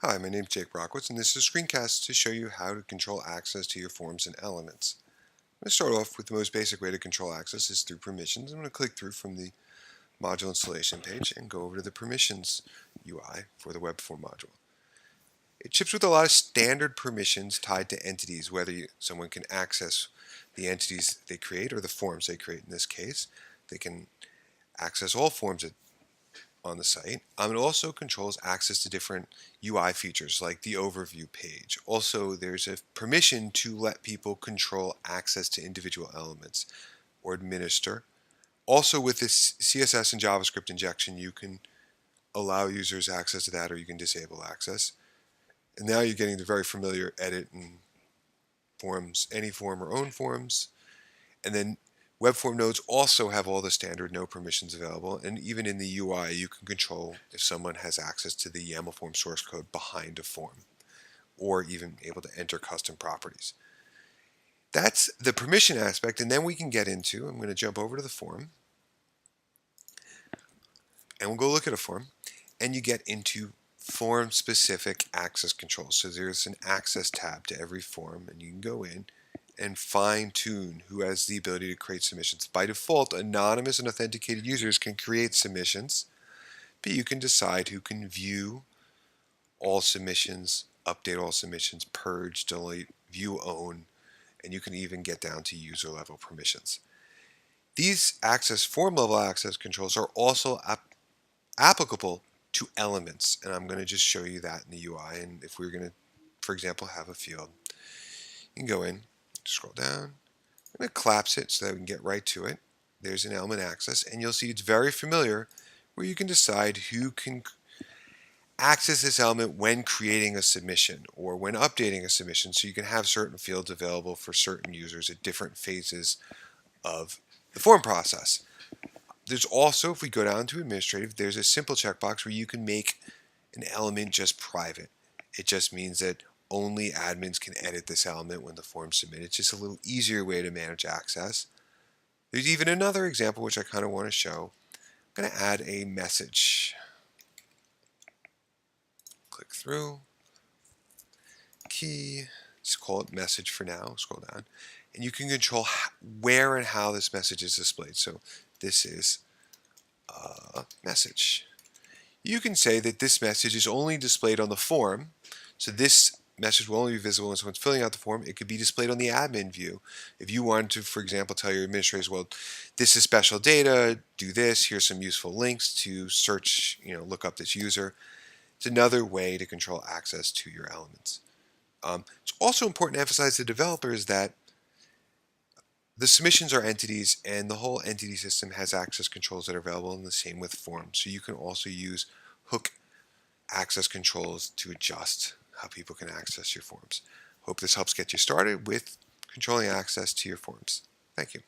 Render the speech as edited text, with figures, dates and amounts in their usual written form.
Hi, my name is Jake Brockwitz, and this is a screencast to show you how to control access to your forms and elements. I'm going to start off with the most basic way to control access is through permissions. I'm going to click through from the module installation page and go over to the permissions UI for the Webform module. It ships with a lot of standard permissions tied to entities, whether someone can access the entities they create or the forms they create in this case. They can access all forms on the site. It also controls access to different UI features like the overview page. Also, there's a permission to let people control access to individual elements or administer. Also, with this CSS and JavaScript injection, you can allow users access to that or you can disable access. And now you're getting the very familiar edit and forms, any form or own forms. And then Webform nodes also have all the standard no permissions available, and even in the UI you can control if someone has access to the YAML form source code behind a form, or even able to enter custom properties. That's the permission aspect, and then we can get into, I'm going to jump over to the form, and we'll go look at a form, and you get into form-specific access controls. So there's an access tab to every form, and you can go in and fine-tune who has the ability to create submissions. By default, anonymous and authenticated users can create submissions, but you can decide who can view all submissions, update all submissions, purge, delete, view own, and you can even get down to user level permissions. These form level access controls are also applicable to elements, and I'm going to just show you that in the UI. And if we're going to, for example, have a field, you can go in, scroll down, I'm going to collapse it so that we can get right to it. There's an element access, and you'll see it's very familiar where you can decide who can access this element when creating a submission or when updating a submission, so you can have certain fields available for certain users at different phases of the form process. There's also, if we go down to administrative, there's a simple checkbox where you can make an element just private. It just means that only admins can edit this element when the form's submitted. It's just a little easier way to manage access. There's even another example which I kind of want to show. I'm going to add a message. Click through, key, let's call it message for now, scroll down, and you can control where and how this message is displayed. So this is a message. You can say that this message is only displayed on the form, so this message will only be visible when someone's filling out the form. It could be displayed on the admin view. If you wanted to, for example, tell your administrators, well, this is special data, do this, here's some useful links to search, look up this user. It's another way to control access to your elements. It's also important to emphasize to developers that the submissions are entities, and the whole entity system has access controls that are available, and the same with forms. So you can also use hook access controls to adjust how people can access your forms. Hope this helps get you started with controlling access to your forms. Thank you.